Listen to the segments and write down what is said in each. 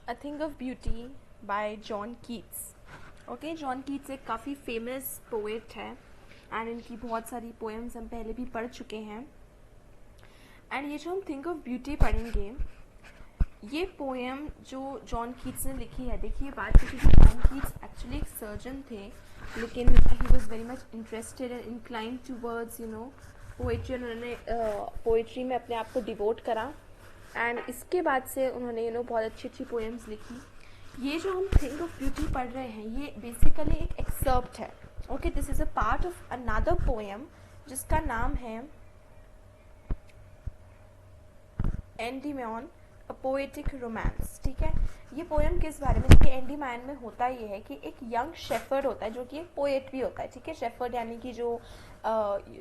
A Thing of Beauty by John Keats. Okay, John Keats एक काफ़ी famous poet है and इनकी बहुत सारी पोएम्स हम पहले भी पढ़ चुके हैं। एंड ये जो हम थिंक ऑफ ब्यूटी पढ़ेंगे, ये पोएम जो जॉन कीट्स ने लिखी है, देखिए बात की कि जॉन कीट्स एक्चुअली एक सर्जन थे, लेकिन he was very much interested and inclined towards poetry. उन्होंने पोइट्री में अपने आप को डिवोट करा एंड इसके बाद से उन्होंने बहुत अच्छी अच्छी पोएम्स लिखी। ये जो हम थिंक ऑफ ब्यूटी पढ़ रहे हैं, ये बेसिकली एक एक्सर्प्ट है। Okay, this is a part of another poem जिसका नाम है एंडीमैन अ पोएटिक रोमांस। ठीक है, ये पोएम किस बारे में? देखिए, एंडीमैन में होता ये है कि एक यंग शेफर्ड होता है जो कि एक पोएट भी होता है। ठीक है, शेफर्ड यानी कि जो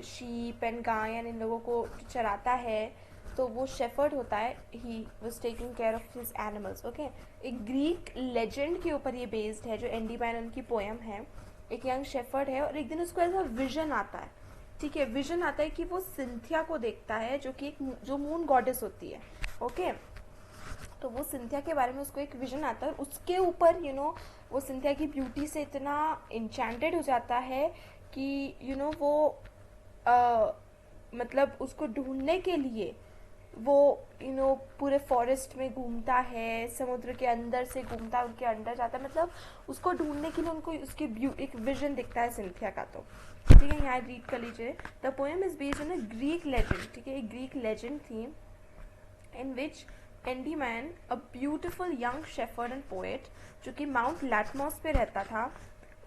शीप एंड गाय इन लोगों को चराता है, तो वो शेफर्ड होता है। He was taking care of his animals. Okay, एक ग्रीक लेजेंड के ऊपर ये बेस्ड है जो एंडीमैन उनकी पोएम है। एक यंग शेफर्ड है और एक दिन उसको ऐसा विजन आता है। ठीक है, विजन आता है कि वो सिंथिया को देखता है जो कि जो मून गॉडेस होती है। ओके, तो वो सिंथिया के बारे में उसको एक विजन आता है और उसके ऊपर वो सिंथिया की ब्यूटी से इतना इंचेंटेड हो जाता है कि वो मतलब उसको ढूंढने के लिए वो पूरे फॉरेस्ट में घूमता है, समुद्र के अंदर से घूमता है, उनके अंदर जाता है, मतलब उसको ढूंढने के लिए उनको उसकी एक विजन दिखता है सिंथिया का। तो ठीक है, यहाँ रीड कर लीजिए। The poem is based on a Greek legend. ठीक है, एक ग्रीक लेजेंड थी in which Endymion, a beautiful young shepherd and poet जो कि माउंट लैटमॉस पे रहता था,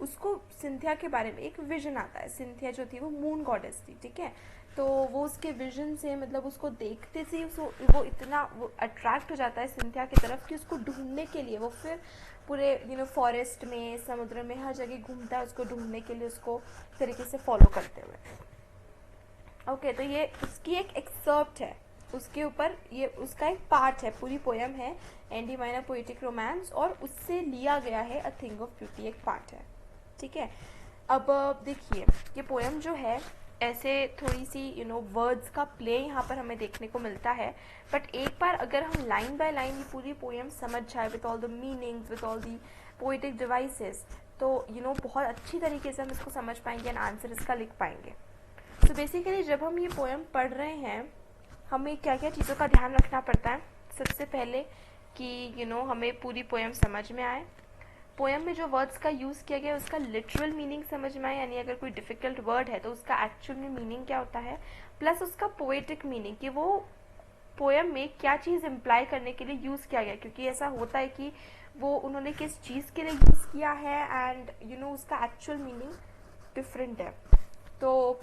उसको सिंथिया के बारे में एक विजन आता है। सिंथिया जो थी वो मून गॉडेस थी। ठीक है, तो वो उसके विजन से मतलब उसको देखते से वो इतना वो अट्रैक्ट हो जाता है सिंथिया की तरफ कि उसको ढूंढने के लिए वो फिर पूरे फॉरेस्ट में, समुद्र में, हर जगह घूमता है उसको ढूंढने के लिए, उसको तरीके से फॉलो करते हुए। ओके, तो ये उसकी एक एक्सर्प्ट है, उसके ऊपर ये उसका एक पार्ट है, पूरी पोएम है एंडीमैन अ पोएटिक रोमांस, और उससे लिया गया है अ थिंग ऑफ ब्यूटी, एक पार्ट है। ठीक है, अब देखिए ये पोएम जो है ऐसे थोड़ी सी वर्ड्स का प्ले यहाँ पर हमें देखने को मिलता है, बट एक बार अगर हम लाइन बाय लाइन ये पूरी पोएम समझ जाए with all the meanings, with all the poetic devices, तो बहुत अच्छी तरीके से हम इसको समझ पाएंगे एंड आंसर इसका लिख पाएंगे। सो बेसिकली जब हम ये पोएम पढ़ रहे हैं, हमें क्या क्या चीज़ों का ध्यान रखना पड़ता है। सबसे पहले कि हमें पूरी पोएम समझ में आए, पोएम में जो वर्ड्स का यूज़ किया गया है उसका लिटरल मीनिंग समझ में आए, यानी अगर कोई डिफ़िकल्ट वर्ड है तो उसका एक्चुअल में मीनिंग क्या होता है, प्लस उसका पोएटिक मीनिंग कि वो पोएम में क्या चीज़ इम्प्लाई करने के लिए यूज़ किया गया, क्योंकि ऐसा होता है कि वो उन्होंने किस चीज़ के लिए यूज़ किया है एंड उसका एक्चुअल मीनिंग डिफरेंट है। तो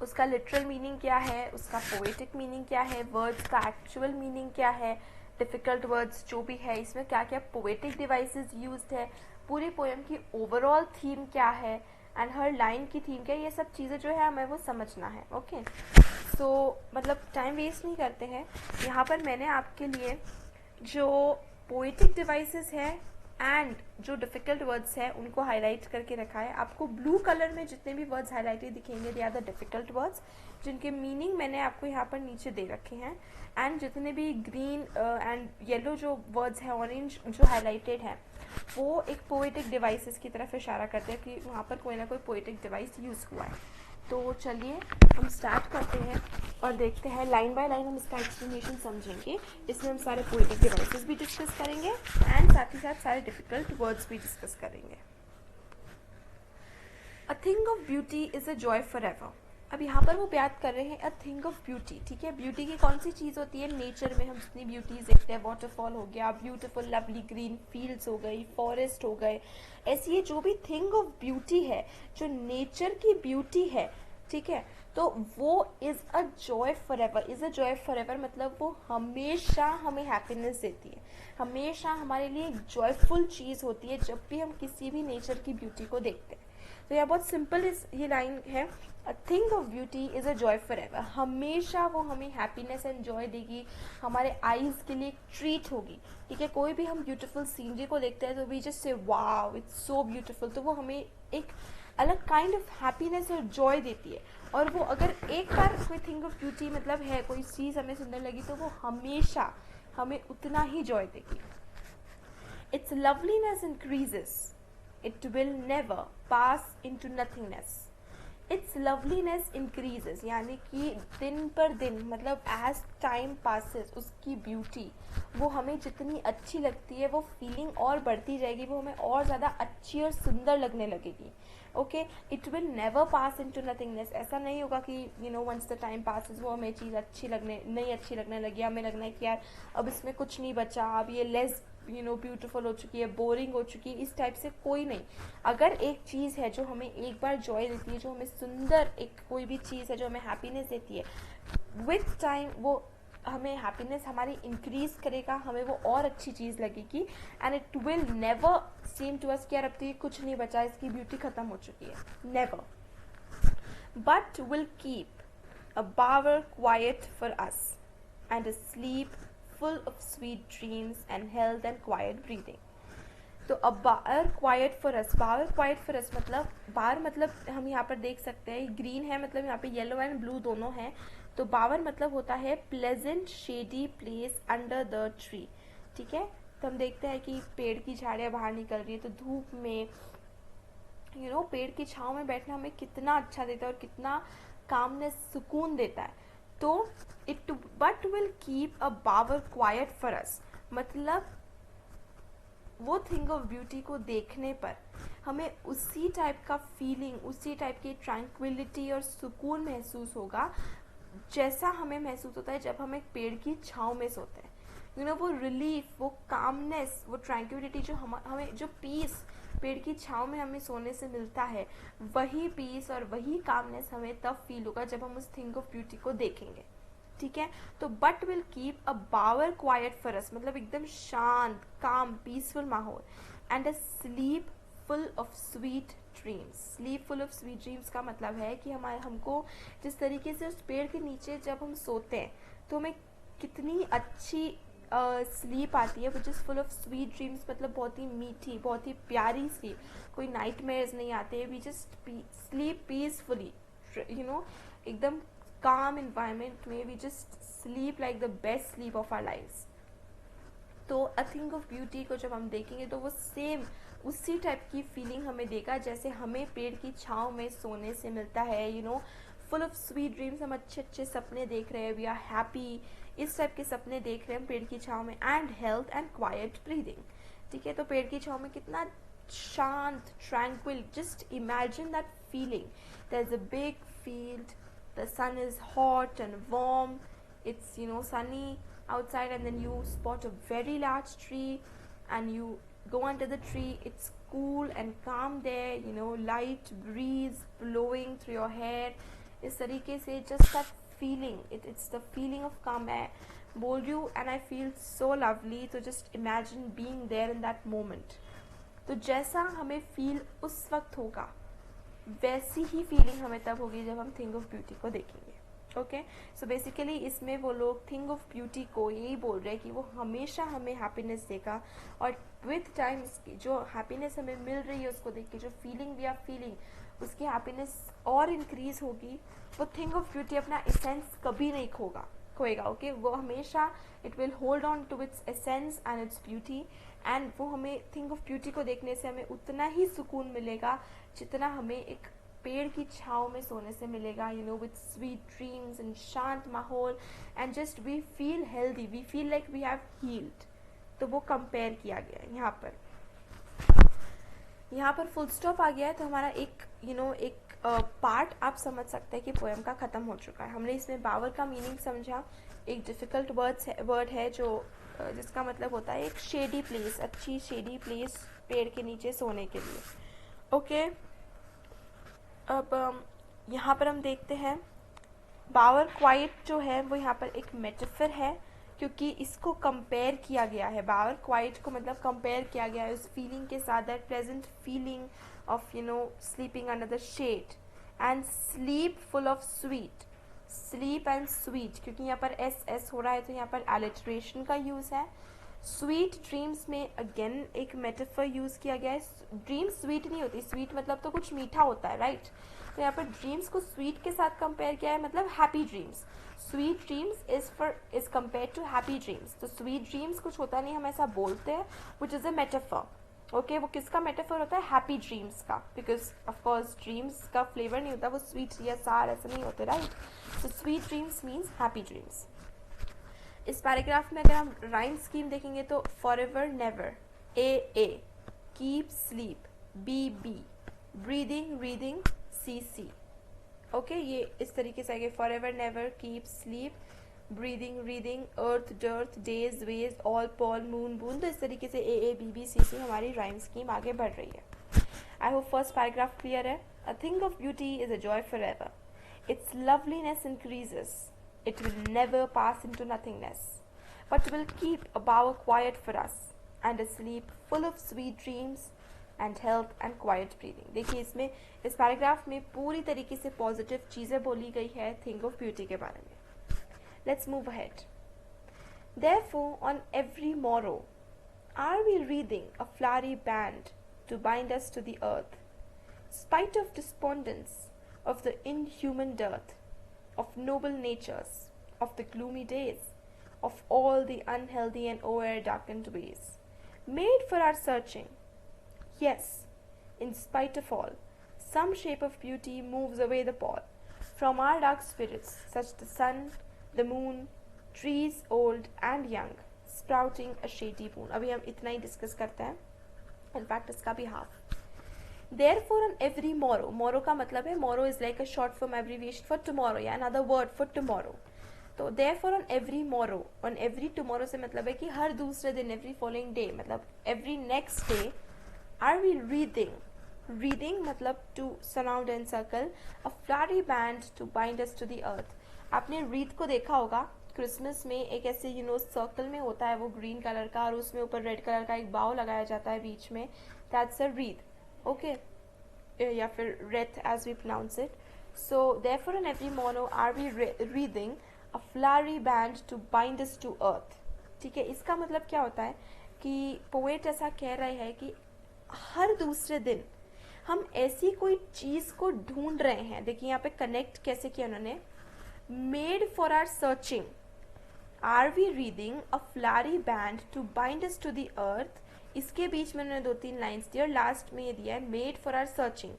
उसका लिटरल मीनिंग क्या है, उसका पोएटिक मीनिंग क्या है, वर्ड्स का एक्चुअल मीनिंग क्या है, डिफ़िकल्ट वर्ड्स जो भी है इसमें क्या क्या पोएटिक डिवाइसेस यूज्ड है, पूरी पोएम की ओवरऑल थीम क्या है एंड हर लाइन की थीम क्या है, ये सब चीज़ें जो है हमें वो समझना है। ओके, सो मतलब टाइम वेस्ट नहीं करते हैं, यहाँ पर मैंने आपके लिए जो पोएटिक डिवाइसेस है एंड जो डिफ़िकल्ट वर्ड्स है उनको हाईलाइट करके रखा है। आपको ब्लू कलर में जितने भी वर्ड्स हाईलाइटेड दिखेंगे they are the difficult words, जिनके मीनिंग मैंने आपको यहाँ पर नीचे दे रखे हैं। एंड जितने भी ग्रीन एंड येलो जो वर्ड्स हैं, ऑरेंज जो हाईलाइटेड हैं, वो एक पोएटिक डिवाइसेस की तरफ इशारा करते हैं कि वहाँ पर कोई ना कोई पोएटिक डिवाइस यूज़ हुआ है। तो चलिए हम स्टार्ट करते हैं और देखते हैं लाइन बाय लाइन हम इसका एक्सप्लेनेशन समझेंगे। इसमें हम सारे पोएटिक डिवाइसेस भी डिस्कस करेंगे एंड साथ ही साथ सारे डिफ़िकल्ट वर्ड्स भी डिस्कस करेंगे। अ thing of beauty is a joy for ever. अब यहाँ पर वो बात कर रहे हैं अ थिंग ऑफ ब्यूटी। ठीक है, ब्यूटी की कौन सी चीज़ होती है? नेचर में हम जितनी ब्यूटीज़ देखते हैं, वाटरफॉल हो गया, ब्यूटीफुल लवली ग्रीन फील्ड्स हो गई, फॉरेस्ट हो गए, ऐसी ये जो भी थिंग ऑफ ब्यूटी है, जो नेचर की ब्यूटी है, ठीक है, तो वो is a joy for ever. Is a joy for ever मतलब वो हमेशा हमें हैप्पीनेस देती है, हमेशा हमारे लिए एक जॉयफुल चीज़ होती है जब भी हम किसी भी नेचर की ब्यूटी को देखते हैं। तो यह बहुत सिंपल ये लाइन है, a thing of beauty is a joy for ever. हमेशा वो हमें हैप्पीनेस एंड जॉय देगी, हमारे आईज़ के लिए एक ट्रीट होगी। ठीक है, कोई भी हम ब्यूटीफुल सीनरी को देखते हैं तो we just say wow it's so beautiful, तो वो हमें एक अलग काइंड ऑफ हैप्पीनेस और जॉय देती है। और वो अगर एक बार कोई थिंग ऑफ ब्यूटी मतलब है, कोई चीज़ हमें सुंदर लगी, तो वो हमेशा हमें उतना ही जॉय देगी। its loveliness increases. It will never pass into nothingness. Its loveliness increases, यानी कि दिन पर दिन, मतलब as time passes, उसकी beauty वो हमें जितनी अच्छी लगती है वो फीलिंग और बढ़ती जाएगी, वो हमें और ज़्यादा अच्छी और सुंदर लगने लगेगी. Okay, it will never pass into nothingness. ऐसा नहीं होगा कि you know once the time passes वो हमें चीज़ नहीं अच्छी लगने लगी, हमें लगना है कि यार अब इसमें कुछ नहीं बचा, अब ये लेस यू नो ब्यूटीफुल हो चुकी है, बोरिंग हो चुकी है. इस टाइप से कोई नहीं. अगर एक चीज़ है जो हमें एक बार जॉय देती है, जो हमें सुंदर, एक कोई भी चीज़ है जो हमें हैप्पीनेस देती है, विथ टाइम वो हमें हैप्पीनेस हमारी इंक्रीज करेगा, हमें वो और अच्छी चीज़ लगेगी. And it will never seem to us कि यार अब तो ये कुछ नहीं बचा, इसकी ब्यूटी ख़त्म हो चुकी है. Never. But will keep a bower quiet for us and a sleep full of sweet dreams and health and quiet breathing. तो a bower quiet for us, bower quiet for us मतलब, bower मतलब हम यहाँ पर देख सकते हैं green है, मतलब यहाँ पे येलो एंड ब्लू दोनों हैं. तो बावर मतलब होता है pleasant shady place under the tree. ठीक है, तो हम देखते हैं कि पेड़ की झाड़ियाँ बाहर निकल रही है, तो धूप में यू नो पेड़ की छाँव में बैठना हमें कितना अच्छा देता है और कितना कामनेस, सुकून देता है. तो it but will keep a bower quiet for us, मतलब वो थिंग ऑफ ब्यूटी को देखने पर हमें उसी टाइप का फीलिंग, उसी टाइप की ट्रैंक्विलिटी और सुकून महसूस होगा जैसा हमें महसूस होता है जब हम एक पेड़ की छाँव में सोते हैं. यू नो वो रिलीफ, वो कामनेस, वो ट्रैंक्विलिटी जो हमें जो पीस पेड़ की छाँव में हमें सोने से मिलता है, वही पीस और वही कामनेस हमें तब फील होगा जब हम उस थिंग ऑफ ब्यूटी को देखेंगे. ठीक है, तो but will keep a bower quiet for us, मतलब एकदम शांत, काम, पीसफुल माहौल. And a sleep full of sweet dreams. Sleep full of sweet dreams का मतलब है कि हमको जिस तरीके से उस पेड़ के नीचे जब हम सोते हैं तो हमें कितनी अच्छी स्लीप आती है, which is full of sweet dreams, मतलब बहुत ही मीठी, बहुत ही प्यारी स्लीप. कोई नाइटमेयर्स नहीं आते, we just sleep peacefully, you know एकदम calm environment में we just sleep like the best sleep of our lives. तो अ थिंग ऑफ ब्यूटी को जब हम देखेंगे तो वो सेम उसी टाइप की फीलिंग हमें देगा जैसे हमें पेड़ की छाँव में सोने से मिलता है. You know full of sweet dreams, हम अच्छे अच्छे सपने देख रहे हैं, वी आर हैप्पी, इस टाइप के सपने देख रहे हैं हम पेड़ की छाँव में. And health and quiet breathing. ठीक है, तो पेड़ की छाँव में कितना शांत, tranquil, just imagine that feeling. There is a big field, the sun is hot and warm, it's you know sunny outside, and then you spot a very large tree and you go under the tree. It's cool and calm there, you know, light breeze blowing through your hair. इस तरीके से just that feeling, it's the feeling of calm. मैं बोल रही हूँ and I feel so lovely, तो just imagine being there in that moment. तो जैसा हमें फील उस वक्त होगा वैसी ही फीलिंग हमें तब होगी जब हम थिंग ऑफ ब्यूटी को देखेंगे. ओके, सो बेसिकली इसमें वो लोग थिंग ऑफ ब्यूटी को यही बोल रहे हैं कि वो हमेशा हमें हैप्पीनेस देगा, और विथ टाइम जो हैप्पीनेस हमें मिल रही है उसको देख के जो फीलिंग वी आर फीलिंग उसकी हैप्पीनेस और इंक्रीज होगी. वो थिंग ऑफ ब्यूटी अपना एसेंस कभी नहीं खोएगा. ओके, वो हमेशा it will hold on to its essence and its beauty. And वो हमें थिंग ऑफ ब्यूटी को देखने से हमें उतना ही सुकून मिलेगा जितना हमें एक पेड़ की छाँव में सोने से मिलेगा, you know, with sweet dreams and शांत माहौल. And just we feel healthy, we feel like we have healed. तो वो कंपेयर किया गया है यहाँ पर फुल स्टॉप आ गया है. तो हमारा एक एक पार्ट आप समझ सकते हैं कि पोएम का ख़त्म हो चुका है. हमने इसमें बावर का मीनिंग समझा. एक डिफ़िकल्ट वर्ड है जो जिसका मतलब होता है एक शेडी प्लेस, अच्छी शेडी प्लेस पेड़ के नीचे सोने के लिए. ओके, अब यहाँ पर हम देखते हैं बावर क्वाइट जो है वो यहाँ पर एक मेटाफर है, क्योंकि इसको कंपेयर किया गया है. बावर क्वाइट को मतलब कंपेयर किया गया है उस फीलिंग के साथ, that pleasant feeling of sleeping under the shade and sleep full of sweet. Sleep and sweet, क्योंकि यहाँ पर एस हो रहा है तो यहाँ पर एलिट्रेशन का यूज़ है. स्वीट ड्रीम्स में अगेन एक मेटाफर यूज किया गया है. ड्रीम स्वीट नहीं होती, स्वीट मतलब तो कुछ मीठा होता है, राइट? तो यहाँ पर ड्रीम्स को स्वीट के साथ कंपेयर किया है, मतलब happy dreams. Sweet dreams is compare to happy dreams. तो स्वीट ड्रीम्स कुछ होता नहीं, हम ऐसा बोलते हैं, which is a metaphor. Okay, वो किसका मेटाफर होता है? हैप्पी ड्रीम्स का, बिकॉज ऑफकोर्स ड्रीम्स का फ्लेवर नहीं होता, वो स्वीट या सार ऐसे नहीं होते, राइट? तो sweet dreams means happy dreams. इस पैराग्राफ में अगर हम राइम स्कीम देखेंगे तो for ever never, A, keep sleep, B, breathing reading, C. Okay, ये इस तरीके से आएगा. For ever never, keep sleep, breathing reading, earth dearth, days ways, all pall, moon boon. तो इस तरीके से ए, बी, सी हमारी राइम स्कीम आगे बढ़ रही है. I hope first paragraph clear है. A thing of beauty is a joy for ever. Its loveliness increases. It will never pass into nothingness, but will keep a bower quiet for us, and a sleep full of sweet dreams and health and quiet breathing. देखिए, इसमें इस paragraph में पूरी तरीके से positive चीज़ें बोली गई है थिंग ऑफ ब्यूटी के बारे में. Let's move ahead. Therefore, on every morrow, are we wreathing a flowery band to bind us to the earth, spite of despondence, of the inhuman dearth, of noble natures, of the gloomy days, of all the unhealthy and o'er-darkened ways, made for our searching. Yes, in spite of all, some shape of beauty moves away the pall from our dark spirits, such the sun, the moon, trees old and young, sprouting a shady boon. अभी हम इतना ही discuss करते हैं, in fact इसका भी half. Therefore, on every morrow, morrow का मतलब है, morrow is like a short form abbreviation for tomorrow, या another word for tomorrow. तो therefore on every morrow, on every tomorrow से मतलब है कि हर दूसरे दिन, every following day, मतलब every next day, are we reading मतलब to surround and circle, a flowery band to bind us to the earth. आपने wreath को देखा होगा क्रिसमस में, एक ऐसे सर्कल में होता है वो ग्रीन कलर का, और उसमें ऊपर रेड कलर का एक बाव लगाया जाता है बीच में, दैट्स अ wreath. Okay, या फिर wreath as we pronounce it. So therefore on every morrow are we wreathing a flowery band to bind us to earth. ठीक है, इसका मतलब क्या होता है कि पोएट ऐसा कह रहे हैं कि हर दूसरे दिन हम ऐसी कोई चीज को ढूंढ रहे हैं. देखिए यहाँ पे कनेक्ट कैसे किया उन्होंने, made for are searching, are we reading a flowery band to bind us to the earth. इसके बीच में उन्होंने 2-3 लाइन्स दी और लास्ट में ये दिया है मेड फॉर आर सर्चिंग.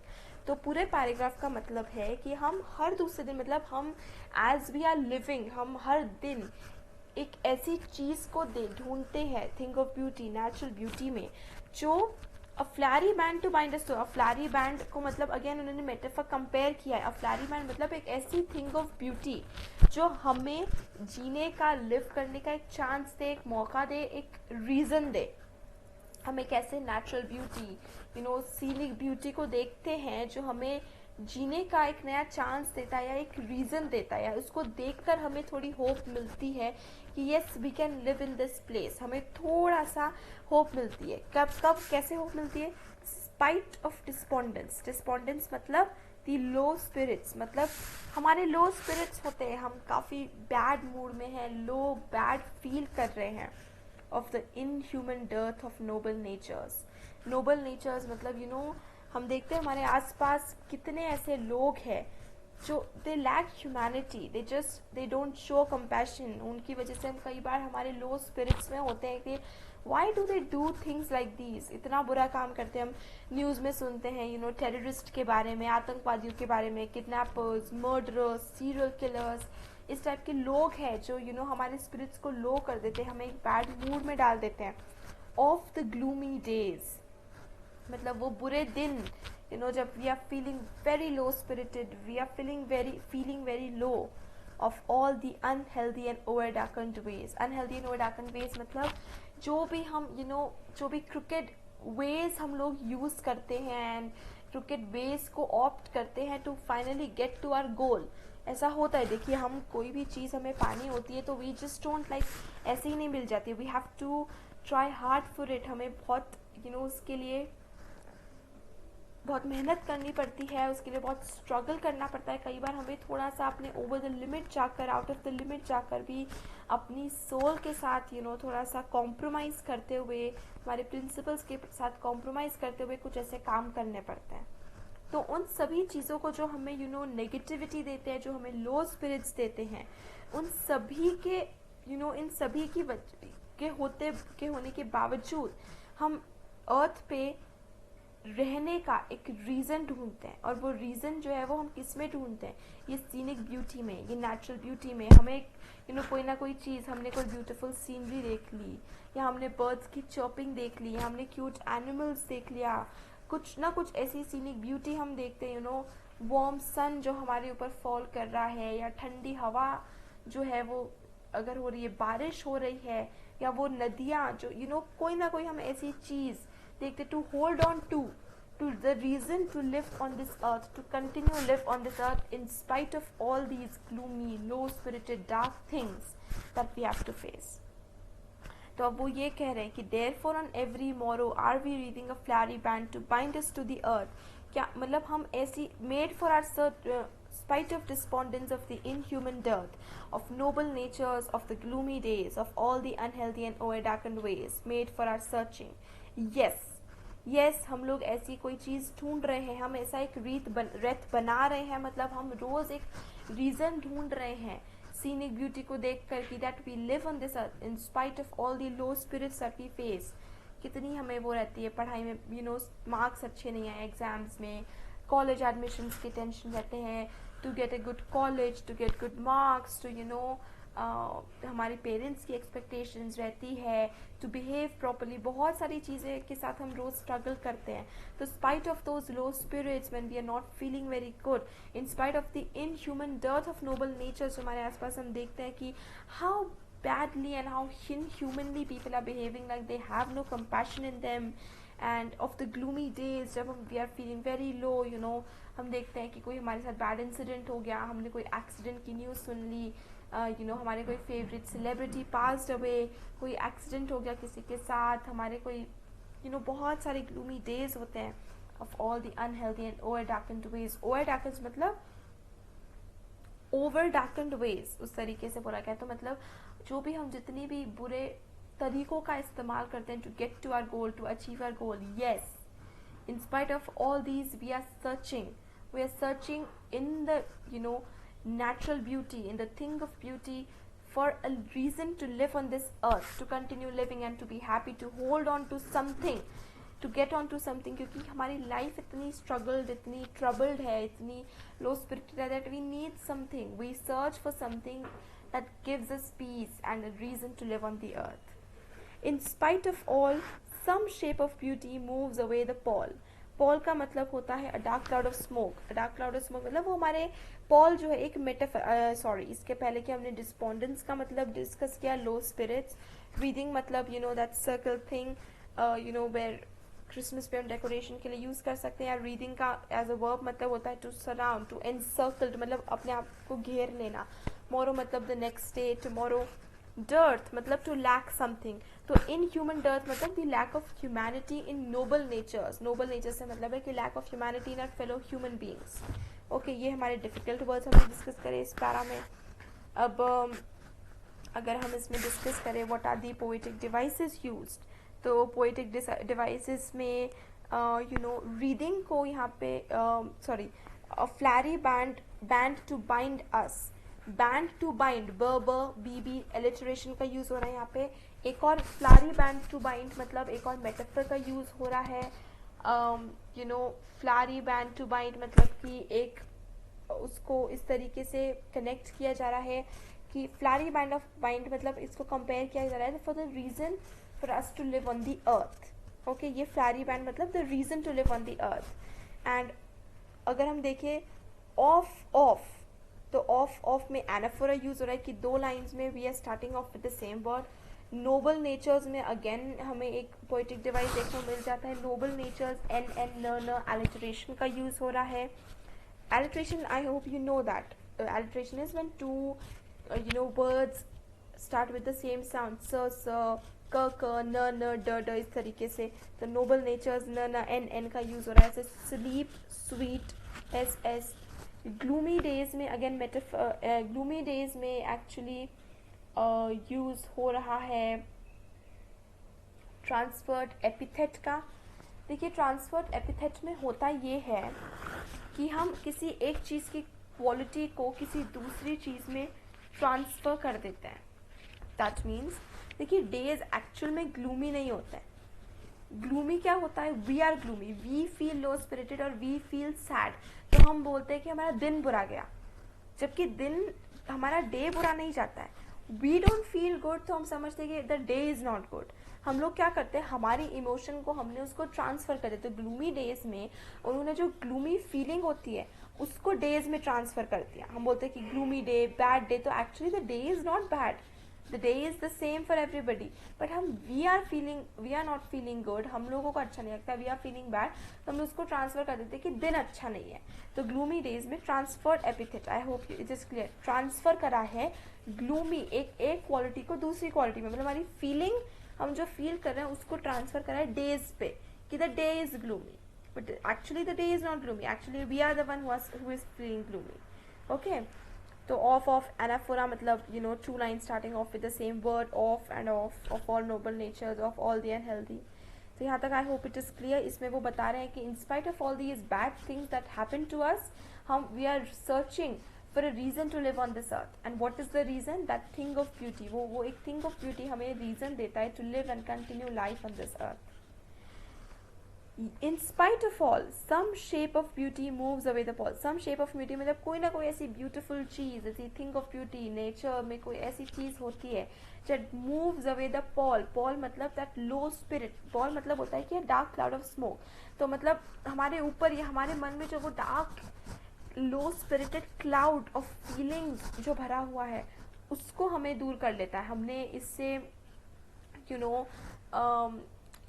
तो पूरे पैराग्राफ का मतलब है कि हम हर दूसरे दिन, मतलब हम एज वी आर लिविंग, हम हर दिन एक ऐसी चीज को ढूंढते हैं thing of beauty, natural beauty में, जो a flowery band to bind us to. A flowery band को मतलब अगेन उन्होंने मेटाफर कंपेयर किया है. अ फ्लैरी बैंड मतलब एक ऐसी थिंग ऑफ ब्यूटी जो हमें जीने का, लिव करने का एक चांस दे, एक मौका दे, एक रीजन दे. हम एक ऐसे नेचुरल ब्यूटी, सीनिक ब्यूटी को देखते हैं जो हमें जीने का एक नया चांस देता है या एक रीज़न देता है, या उसको देखकर हमें थोड़ी होप मिलती है कि yes we can live in this place. हमें थोड़ा सा होप मिलती है. कब कब कैसे होप मिलती है? Spite of despondence. डिस्पोंडेंस मतलब दी लो स्पिरिट्स, मतलब हमारे लो स्पिरिट्स होते हैं, हम काफ़ी बैड मूड में हैं, लो बैड फील कर रहे हैं, of the inhuman dearth of noble natures. noble natures मतलब हम देखते हैं हमारे आसपास कितने ऐसे लोग हैं जो they lack humanity, they don't show compassion. उनकी वजह से हम कई बार हमारे लो स्पिरिट्स में होते हैं कि why do they do things like these, इतना बुरा काम करते हैं. हम न्यूज़ में सुनते हैं टेररिस्ट के बारे में, आतंकवादियों के बारे में, किडनैपर्स, मर्डरर्स, सीरियल किलर्स, इस टाइप के लोग हैं जो हमारे स्पिरिट्स को लो कर देते हैं, हमें एक बैड मूड में डाल देते हैं. ऑफ द ग्लूमी डेज मतलब वो बुरे दिन, जब we are feeling very low spirited, we are feeling very low, of all the unhealthy and over darkened ways. Unhealthy and over darkened ways मतलब जो भी हम जो भी क्रिकेट वेज हम लोग यूज करते हैं, एंड क्रिकेट वेज को ऑप्ट करते हैं to finally get to our goal. ऐसा होता है. देखिए, हम कोई भी चीज़ हमें पानी होती है तो वी जस्ट डोंट लाइक ऐसे ही नहीं मिल जाती. We have to try hard for it. हमें बहुत उसके लिए बहुत मेहनत करनी पड़ती है, उसके लिए बहुत स्ट्रगल करना पड़ता है. कई बार हमें थोड़ा सा अपने ओवर द लिमिट जाकर, आउट ऑफ द लिमिट जाकर भी अपनी सोल के साथ थोड़ा सा कॉम्प्रोमाइज़ करते हुए, हमारे प्रिंसिपल्स के साथ कॉम्प्रोमाइज़ करते हुए कुछ ऐसे काम करने पड़ते हैं। तो उन सभी चीज़ों को जो हमें नेगेटिविटी देते हैं, जो हमें लो स्पिरिट्स देते हैं, उन सभी के इन सभी की के होने के बावजूद हम अर्थ पे रहने का एक रीज़न ढूंढते हैं। और वो रीज़न जो है वो हम किस में ढूंढते हैं? ये सीनिक ब्यूटी में, ये नेचुरल ब्यूटी में। हमें कोई ना कोई चीज़, हमने कोई ब्यूटीफुल सीनरी देख ली, या हमने बर्ड्स की चॉपिंग देख ली, या हमने क्यूट एनिमल्स देख लिया, कुछ ना कुछ ऐसी सीनिक ब्यूटी हम देखते हैं। वार्म सन जो हमारे ऊपर फॉल कर रहा है, या ठंडी हवा जो है वो अगर हो रही है, बारिश हो रही है, या वो नदियाँ जो कोई ना कोई हम ऐसी चीज़ देखते, to hold on to the reason to live on this earth, to continue live on this earth in spite of all these gloomy, low-spirited, dark things that we have to face. तो अब वो ये कह रहे हैं कि therefore on every morrow are we reading a flowery band to bind us to the earth. क्या मतलब हम ऐसी made for our spite of despondence of the inhuman dearth, of noble natures, of the gloomy days, of all the unhealthy and o'erdarkened ways, made for our searching. Yes, हम लोग ऐसी कोई चीज़ ढूंढ रहे हैं, हम ऐसा एक रथ बना रहे हैं, मतलब हम रोज़ एक रीज़न ढूंढ रहे हैं सीनिक ब्यूटी को देख कर कि that we live on this earth in spite of all the low spirits that we face. कितनी हमें वो रहती है पढ़ाई में, मार्क्स अच्छे नहीं आए एग्जाम्स में, कॉलेज एडमिशन्स के टेंशन रहते हैं, to get a good college, to get good marks, to हमारे पेरेंट्स की एक्सपेक्टेशंस रहती है, टू बिहेव प्रॉपरली, बहुत सारी चीज़ें के साथ हम रोज़ स्ट्रगल करते हैं। तो spite of those low spirits when we are not feeling very good, in spite of the inhuman dearth of noble natures हमारे आसपास, हम देखते हैं कि how badly and how inhumanly people are behaving, like they have no compassion in them. And of the gloomy days जब हम we are feeling very low, हम देखते हैं कि कोई हमारे साथ बैड इंसिडेंट हो गया, हमने कोई एक्सीडेंट की न्यूज़ सुन ली, हमारे कोई फेवरेट सेलिब्रिटी पास्ड अवे, कोई एक्सीडेंट हो गया किसी के साथ, हमारे कोई बहुत सारे ग्लूमी डेज होते हैं of all the unhealthy and over darkened ways. Over darkened मतलब ओवर डार्कन्ड वेज, उस तरीके से बोला गया। तो मतलब जो भी हम जितनी भी बुरे तरीकों का इस्तेमाल करते हैं to get to our goal, to achieve our goal, yes, in spite of all these we are searching in the natural beauty, in the thing of beauty, for a reason to live on this earth, to continue living and to be happy, to hold on to something, to get on to something, क्योंकि हमारी life इतनी struggled, इतनी troubled है, इतनी लो spirited है, that we need something, we search for something that gives us peace and a reason to live on the earth. In spite of all, some shape of beauty moves away the pall. Paul का मतलब होता है अ dark cloud of smoke. A dark cloud of smoke मतलब वो हमारे Paul जो है एक इसके पहले कि हमने डिस्पोंडेंस का मतलब डिस्कस किया, लो स्पिरिट्स, ब्रीदिंग मतलब that circle thing where Christmas पे हम डेकोरेशन के लिए यूज़ कर सकते हैं। या रीडिंग का एज अ वर्ब मतलब होता है टू सराउंड, टू एनसर्कल्ड मतलब अपने आप को घेर लेना। मोरो मतलब the next day, tomorrow. Dearth मतलब टू लैक समथिंग, तो इन ह्यूमन डर्थ मतलब the lack of humanity in noble natures. Noble nature से मतलब है कि lack of humanity in our fellow human beings. Okay, ये हमारे डिफिकल्ट वर्ड्स हमने डिस्कस करे इस पैरा में। अब अगर हम इसमें डिस्कस करें what are the poetic devices used, तो पोएटिक डिवाइसेस में रीडिंग को यहाँ पे flowery band to bind us, band to bind, B alliteration का यूज़ हो रहा है यहाँ पे। एक और फ्लारी बैंड टू बाइंड मतलब एक और मेटाफर का यूज़ हो रहा है। फ्लारी बैंड टू बाइंड मतलब कि एक उसको इस तरीके से कनेक्ट किया जा रहा है कि फ्लारी बैंड ऑफ बाइंड मतलब इसको कंपेयर किया जा रहा है for the reason for us to live on the earth. Okay, ये फ्लारी बैंड मतलब the reason to live on the earth. And अगर हम देखें ऑफ तो ऑफ में एनाफोरा यूज हो रहा है कि दो लाइंस में we are starting off with the same word. Noble natures में अगेन हमें एक पोएटिक डिवाइस देखने को मिल जाता है। नोबल नेचर्स एन न एलिटरेशन का यूज हो रहा है। Alliteration, I hope you know that alliteration is when two words start with the same sound, स क न ड इस तरीके से। तो नोबल नेचर्स न एन का यूज हो रहा है, जैसे sleep, sweet, S. Gloomy days में अगेन ग्लूमी डेज में एक्चुअली यूज़ हो रहा है ट्रांसफर्ड एपिथेट का। देखिए ट्रांसफर्ड एपिथेट में होता ये है कि हम किसी एक चीज़ की क्वालिटी को किसी दूसरी चीज़ में ट्रांसफ़र कर देते हैं। दैट मीन्स देखिए डेज एक्चुअल में ग्लूमी नहीं होते हैं। ग्लूमी क्या होता है, we are gloomy, we feel low spirited और वी फील सैड, तो हम बोलते हैं कि हमारा दिन बुरा गया, जबकि दिन हमारा डे बुरा नहीं जाता है। वी डोंट फील गुड तो हम समझते हैं कि the day is not good. हम लोग क्या करते हैं, हमारी इमोशन को हमने उसको ट्रांसफ़र कर देते। ग्लूमी डेज में उन्होंने जो ग्लूमी फीलिंग होती है उसको डेज में ट्रांसफ़र कर दिया। हम बोलते हैं कि ग्लूमी डे, बैड डे, तो actually the day is not bad, the day is the same for everybody, but हम we are not feeling good, हम लोगों को अच्छा नहीं लगता, वी आर फीलिंग बैड, तो हम उसको ट्रांसफ़र कर देते कि दिन अच्छा नहीं है। तो ग्लूमी डेज में transferred epithet, I hope it is clear, transfer करा है ग्लूमी एक क्वालिटी को दूसरी क्वालिटी में, मतलब हमारी फीलिंग, हम जो फील कर रहे हैं उसको ट्रांसफ़र करा है डेज पे कि the day is gloomy, but actually the day is not gloomy, actually we are the one who is feeling gloomy. Okay, तो ऑफ एनाफोरा मतलब two line starting off with the same word, of and of all noble natures, of all the unhealthy. तो यहाँ तक I hope it is clear. इसमें वो बता रहे हैं कि in spite of all these bad things that happen to us, हम we are searching for a reason to live on this earth, and what is the reason, that thing of beauty, वो एक thing of beauty हमें reason देता है to live and continue life on this earth. In spite of all, some shape of beauty moves away the pall. Some shape of beauty मतलब कोई ना कोई ऐसी beautiful चीज़, ऐसी thing of beauty, nature में कोई ऐसी चीज़ होती है that moves away the pall. Pall मतलब that low spirit. Pall मतलब होता है कि dark cloud of smoke. तो मतलब हमारे ऊपर या हमारे मन में जो वो dark low spirited cloud of feelings जो भरा हुआ है उसको हमें दूर कर लेता है। हमने इससे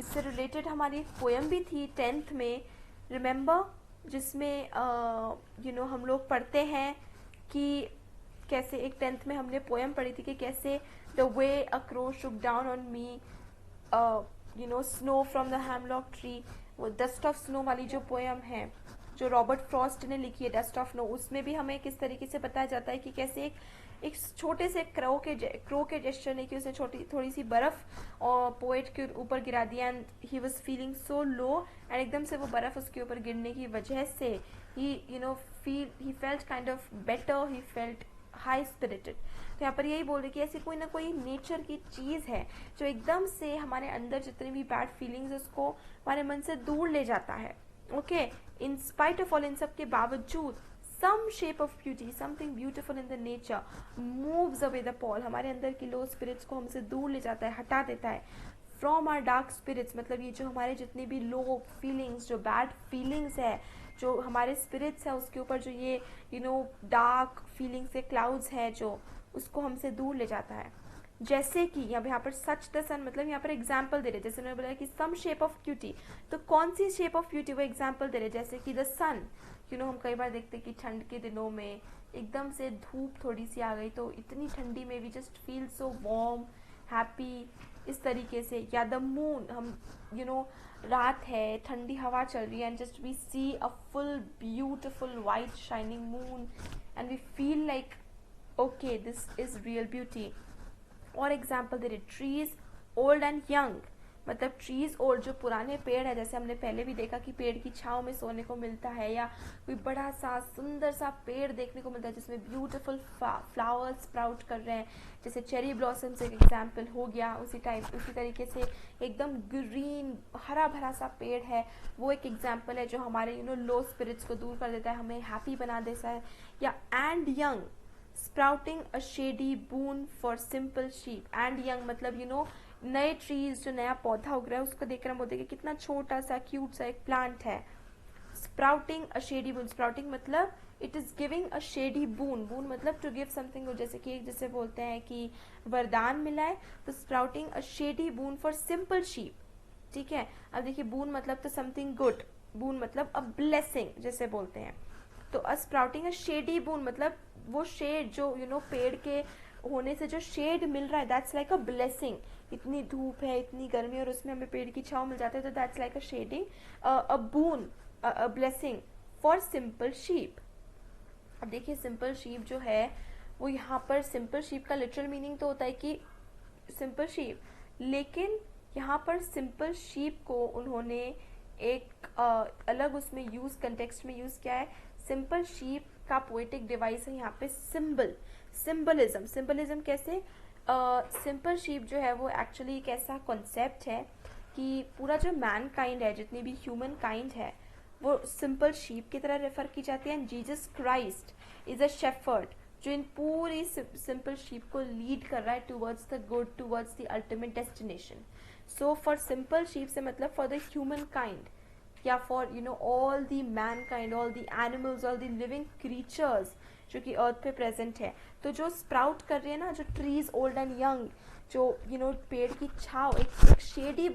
इससे रिलेटेड हमारी एक पोएम भी थी 10th में, रिमेंबर, जिसमें हम लोग पढ़ते हैं कि कैसे एक 10th में हमने पोएम पढ़ी थी कि कैसे the way a crow Shuk down on me, snow from the hemlock tree, वो डस्ट ऑफ स्नो वाली जो पोएम है जो रॉबर्ट फ्रॉस्ट ने लिखी है, डस्ट ऑफ स्नो, उसमें भी हमें किस तरीके से बताया जाता है कि कैसे एक छोटे से क्रो के जेस्चर ने कि उसने थोड़ी सी बर्फ और पोएट के ऊपर गिरा दिया, and he was feeling so low, and एकदम से वो बर्फ उसके ऊपर गिरने की वजह से he felt kind of better, he felt high spirited. तो यहाँ पर यही बोल रहे कि ऐसी कोई ना कोई नेचर की चीज़ है जो एकदम से हमारे अंदर जितनी भी बैड फीलिंग्स उसको हमारे मन से दूर ले जाता है। Okay, in spite of all, इन सब के बावजूद, some shape of beauty, something beautiful in the nature moves away the pall, हमारे अंदर की लो स्पिरिट्स को हमसे दूर ले जाता है, हटा देता है। फ्रॉम आर डार्क स्पिरिट्स मतलब ये जो हमारे जितनी भी लो फीलिंग्स, जो बैड फीलिंग्स है, जो हमारे स्पिरिट्स है उसके ऊपर जो ये डार्क फीलिंग्स के क्लाउड्स है जो उसको हमसे दूर ले जाता है। जैसे कि यहाँ पर सच द सन मतलब यहाँ पर एग्जाम्पल दे रहे, जैसे उन्होंने बोला कि सम शेप ऑफ ब्यूटी, तो कौन सी शेप ऑफ ब्यूटी वो एग्जाम्पल दे रहे, जैसे कि द सन, हम कई बार देखते हैं कि ठंड के दिनों में एकदम से धूप थोड़ी सी आ गई तो इतनी ठंडी में we just feel so warm, happy, इस तरीके से। या द मून, हम रात है, ठंडी हवा चल रही है, and just we see a full beautiful white shining moon and we feel like okay this is real beauty. और एग्जाम्पल दे रहे ट्रीज ओल्ड एंड यंग, मतलब ट्रीज ओल्ड जो पुराने पेड़ है, जैसे हमने पहले भी देखा कि पेड़ की छांव में सोने को मिलता है, या कोई बड़ा सा सुंदर सा पेड़ देखने को मिलता है जिसमें ब्यूटीफुल फ्लावर्स स्प्राउट कर रहे हैं, जैसे चेरी ब्लॉसम्स एक एग्जाम्पल हो गया। उसी तरीके से एकदम ग्रीन हरा भरा सा पेड़ है, वो एक एग्जाम्पल है जो हमारे लो स्पिरिट्स को दूर कर देता है, हमें हैप्पी बना देता है। या and young, sprouting a shady boon for simple sheep, and young मतलब नए ट्रीज जो नया पौधा उग रहा है उसको देखकर हम बोलते हैं कि कितना छोटा सा क्यूट सा एक प्लांट है। Sprouting a shady boon, sprouting मतलब it is giving a shady boon, boon मतलब टू गिव समथिंग, जैसे कि जैसे बोलते हैं कि वरदान मिला है, तो sprouting a shady boon for simple sheep, ठीक है। अब देखिए बून मतलब तो समथिंग गुड, बून मतलब अ ब्लेसिंग जैसे बोलते हैं, तो अ स्प्राउटिंग अ शेडी बून मतलब वो शेड जो पेड़ के होने से जो शेड मिल रहा है, दैट्स लाइक अ ब्लेसिंग। इतनी धूप है, इतनी गर्मी, और उसमें हमें पेड़ की छांव मिल जाती है, तो that's like a shading, a boon, a blessing for simple sheep. अब देखिए सिंपल शीप जो है वो यहाँ पर सिंपल शीप का लिटरल मीनिंग तो होता है कि सिंपल शीप, लेकिन यहाँ पर सिंपल शीप को उन्होंने एक अलग उसमें यूज कंटेक्स्ट में यूज किया है। सिंपल शीप का पोएटिक डिवाइस है यहाँ पे सिंबलिज्म। सिंबलिज्म कैसे? सिंपल शीप जो है वो एक्चुअली एक ऐसा कॉन्सेप्ट है कि पूरा जो मैन काइंड है, जितनी भी ह्यूमन काइंड है, वो सिंपल शीप की तरह रेफर की जाती है। And Jesus Christ is a shepherd जो इन पूरी सिंपल शीप को लीड कर रहा है towards the good, towards the ultimate destination. So for simple sheep से मतलब फॉर द ह्यूमन काइंड, या for all the man kind, all the animals, all the living creatures जो कि अर्थ पे प्रेजेंट है। तो जो स्प्राउट कर रही है ना, जो ट्रीज ओल्ड एंड यंग, जो पेड़ की छाव, एक शेडी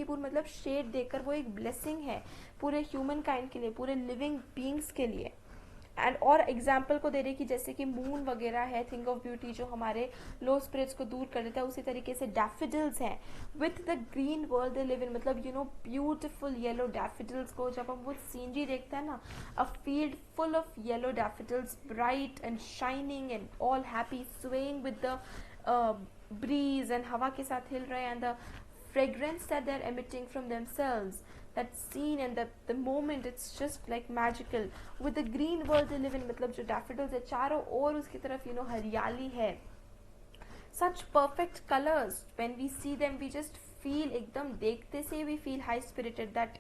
बून मतलब शेड देकर, वो एक ब्लेसिंग है पूरे ह्यूमन काइंड के लिए, पूरे लिविंग बींग्स के लिए। एंड और एग्जाम्पल को दे रहे कि जैसे कि मून वगैरह है, थिंग ऑफ ब्यूटी, जो हमारे लो स्पिरिट्स को दूर कर देता है, उसी तरीके से डैफिडल्स हैं with the green world they live in, मतलब ब्यूटिफुल येलो डैफिडल्स को जब हम वो सीनरी देखते हैं ना, a field full of yellow daffodils, bright and shining and all happy, swaying with the breeze, and हवा के साथ हिल रहे हैं, and the fragrance that they're emitting from themselves, that scene and the moment, it's just like magical. With the green world they live in, मतलब जो daffodils है चारों ओर उसकी तरफ हरियाली है, such perfect colors, when we see them we just feel, एकदम देखते से we feel high spirited, that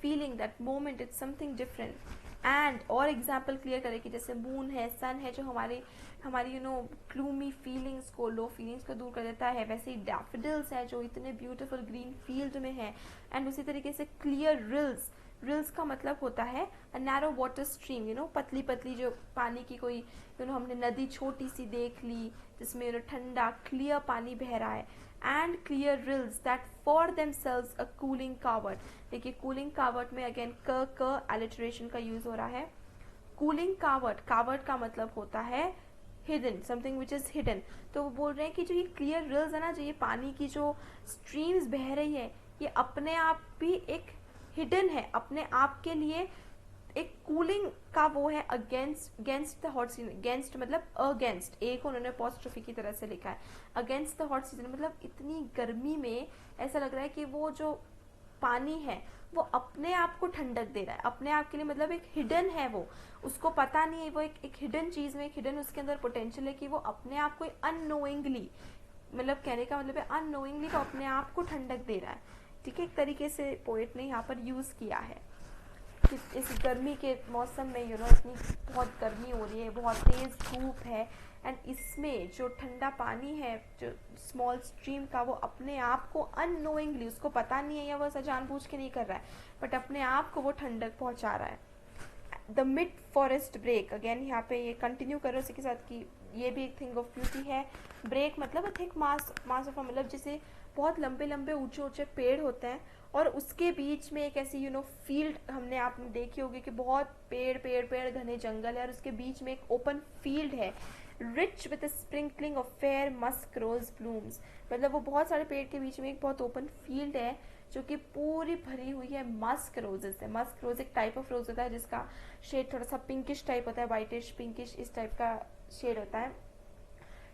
feeling, that moment, it's something different. And और एग्जाम्पल क्लियर करें कि जैसे मून है, सन है, जो हमारी ग्लूमी फीलिंग्स को, लो फीलिंग्स को दूर कर देता है, वैसे ही डैफिडल्स है जो इतने ब्यूटीफुल ग्रीन फील्ड में है। एंड उसी तरीके से क्लियर रिल्स का मतलब होता है अ नैरो वाटर स्ट्रीम, पतली पतली जो पानी की कोई हमने नदी छोटी सी देख ली जिसमें ठंडा क्लियर पानी बह रहा है। And clear reels that for themselves a cooling coward. देखिए कूलिंग कावर्ड में अगेन क एलिटरेशन का यूज हो रहा है। कूलिंग कावर्ड का मतलब होता है hidden, something which is hidden. तो वो बोल रहे हैं कि जो ये क्लियर रिल्स है ना, जो ये पानी की जो स्ट्रीम्स बह रही है, ये अपने आप भी एक हिडन है, अपने आप के लिए एक कूलिंग का वो है against the hot season. Against मतलब अगेंस्ट, एक उन्होंने अपोस्ट्रोफी की तरह से लिखा है, अगेंस्ट द हॉट सीजन मतलब इतनी गर्मी में ऐसा लग रहा है कि वो जो पानी है वो अपने आप को ठंडक दे रहा है, अपने आप के लिए, मतलब एक हिडन है, वो उसको पता नहीं है, वो एक हिडन चीज में, एक हिडन उसके अंदर पोटेंशियल है कि वो अपने आप को अननोइंगली, मतलब कहने का मतलब है अननोइंगली वो अपने आप को ठंडक दे रहा है। ठीक है, एक तरीके से पोएट ने यहाँ पर यूज किया है कि इस गर्मी के मौसम में इतनी बहुत गर्मी हो रही है, बहुत तेज धूप है, एंड इसमें जो ठंडा पानी है जो स्मॉल स्ट्रीम का, वो अपने आप को अननोइंगली, उसको पता नहीं है या वो जानबूझ के नहीं कर रहा है, बट अपने आप को वो ठंडक पहुंचा रहा है। The mid forest break, again यहाँ पे ये कंटिन्यू करो उसी के साथ कि ये भी एक थिंग ऑफ ब्यूटी है। ब्रेक मतलब थिक मास ऑफ, मतलब जैसे बहुत लंबे लंबे ऊंचे ऊंचे पेड़ होते हैं और उसके बीच में एक ऐसी फील्ड, हमने आपने देखी होगी कि बहुत पेड़ घने जंगल है और उसके बीच में एक ओपन फील्ड है, rich with sprinkling of fair musk rose blooms, मतलब वो बहुत सारे पेड़ के बीच में एक बहुत ओपन फील्ड है जो कि पूरी भरी हुई है मस्क रोजेस से। मस्क रोज एक टाइप ऑफ रोज होता है जिसका शेड थोड़ा सा पिंकिश टाइप होता है, वाइटिश पिंकिश इस टाइप का शेड होता है।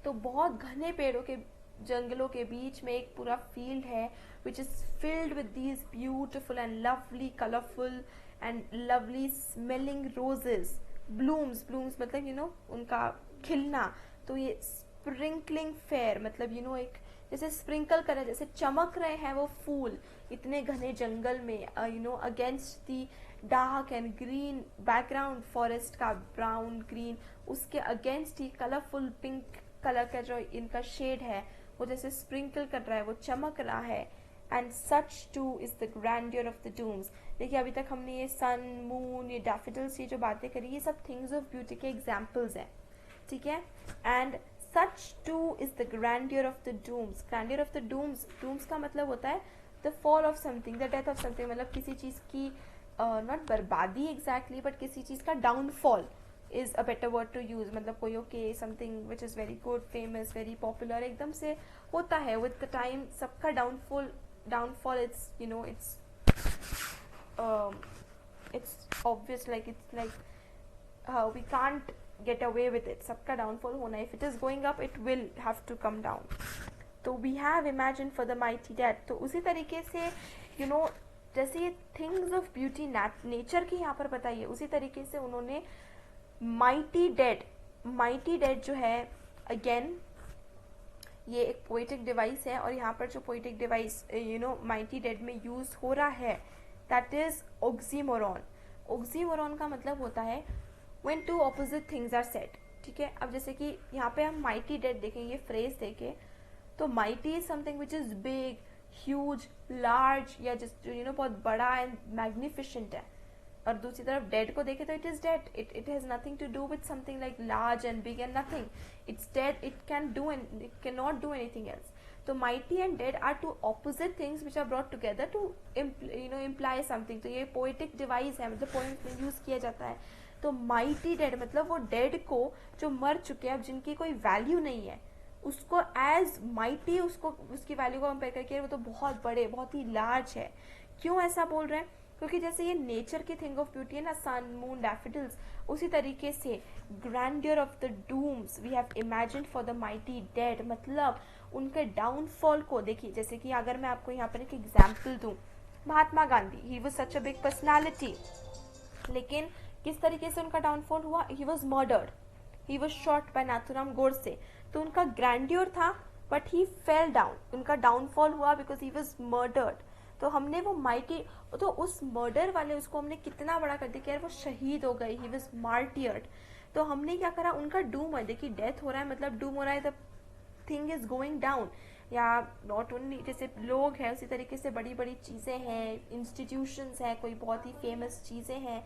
तो बहुत घने पेड़ों के जंगलों के बीच में एक पूरा फील्ड है which is filled with these beautiful and lovely colorful and lovely smelling roses, blooms मतलब उनका खिलना। तो ये स्प्रिंकलिंग फेयर मतलब एक जैसे स्प्रिंकल कर रहे, जैसे चमक रहे हैं वो फूल इतने घने जंगल में, against the Dark and green background forest का ब्राउन ग्रीन, उसके अगेंस्ट ही कलरफुल पिंक कलर का जो इनका शेड है वो जैसे स्प्रिंकल कर रहा है, वो चमक रहा है। And such too is the grandeur of the dooms. देखिए अभी तक हमने ये सन, मून, ये डैफिडल्स, ये जो बातें करी, ये सब थिंग्स ऑफ ब्यूटी के एग्जाम्पल्स हैं, ठीक है। And such too is the grandeur of the dooms. Grandeur of the dooms का मतलब होता है the fall of something, the death of something, मतलब किसी चीज की नॉट बर्बादी एग्जैक्टली, बट किसी चीज का downfall is a better word to use, मतलब कोई something which is very good, famous, very popular, एकदम से होता है with the time सबका downfall it's it's obvious, like it's like we can't get away with it, सबका downfall होना है. If it is going up it will have to come down. तो we have imagine for the mighty dead. तो उसी तरीके से you know जैसे ये थिंग्स ऑफ ब्यूटी नेचर की यहाँ पर बताइए, उसी तरीके से उन्होंने माइटी डेड जो है, अगेन ये एक पोएटिक डिवाइस है, और यहाँ पर जो पोएटिक डिवाइस माइटी डेड में यूज हो रहा है दैट इज ऑक्सीमोरॉन. ऑक्सीमोरॉन का मतलब होता है when two opposite things are said. ठीक है, अब जैसे कि यहाँ पे हम माइटी डेड देखेंगे, फ्रेज देखें, तो mighty is something which is big, huge, large, या जिस बहुत बड़ा एंड मैग्निफिशेंट है. और दूसरी तरफ डेड को देखें तो it is dead, it has nothing to do with something like large and big and nothing. It's dead, it can not do anything else. तो mighty and dead are two opposite things which are brought together to imply something. तो ये poetic device है, मतलब poems में use किया जाता है. तो माइटी डेड मतलब वो डेड को जो मर चुके हैं, अब जिनकी कोई वैल्यू नहीं है, उसको एज माइटी, उसको उसकी वैल्यू को कंपेयर करके वो तो बहुत बड़े, बहुत ही लार्ज है. क्यों ऐसा बोल रहे हैं? क्योंकि जैसे ये nature key thing of beauty है ना, सन, मून, डैफोडिल्स, उसी तरीके से grandeur of the dooms we have imagined for the mighty dead. मतलब उनके डाउनफॉल को देखिए. जैसे कि अगर मैं आपको यहाँ पर एक एग्जाम्पल दूं, Mahatma Gandhi, he was such a big personality, लेकिन किस तरीके से उनका डाउनफॉल हुआ? He was murdered, he was shot by Nathuram Godse. तो उनका ग्रैंडियर था बट ही फेल डाउन, उनका डाउनफॉल हुआ बिकॉज ही वॉज मर्डर्ड. तो हमने वो माइटी, तो उस मर्डर वाले उसको हमने कितना बड़ा कर दिया कि यार वो शहीद हो गई, ही वॉज मार्टियर्ड. तो हमने क्या करा, उनका डूम है, देखिए डेथ हो रहा है मतलब डूम हो रहा है, the thing is going down. या नॉट ओनली जैसे लोग हैं, उसी तरीके से बड़ी बड़ी चीज़ें हैं, इंस्टीट्यूशंस हैं, कोई बहुत ही फेमस चीज़ें हैं,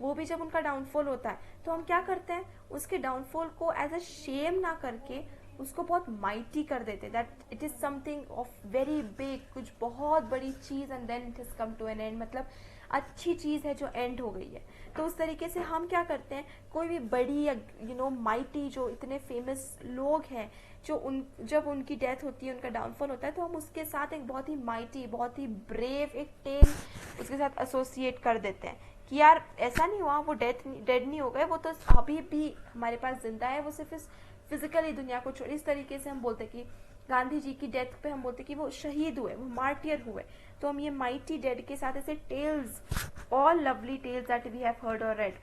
वो भी जब उनका डाउनफॉल होता है तो हम क्या करते हैं, उसके डाउनफॉल को एज अ शेम ना करके उसको बहुत माइटी कर देते, that it is something of very big, कुछ बहुत बड़ी चीज़, and then it is come to an end, मतलब अच्छी चीज़ है जो एंड हो गई है. तो उस तरीके से हम क्या करते हैं, कोई भी बड़ी या माइटी जो इतने फेमस लोग हैं, जो जब उनकी डेथ होती है, उनका डाउनफॉल होता है, तो हम उसके साथ एक बहुत ही माइटी, बहुत ही ब्रेव एक टेल उसके साथ एसोसिएट कर देते हैं कि यार ऐसा नहीं हुआ, वो डेड नहीं हो गए, वो तो अभी भी हमारे पास जिंदा है, वो सिर्फ इस फिजिकली दुनिया को छोड़. इस तरीके से हम बोलते कि गांधी जी की डेथ पे हम बोलते कि वो शहीद हुए, वो मार्टियर हुए. तो हम ये माइटी डेड के साथ ऐसे tales, all lovely tales that we have heard or read,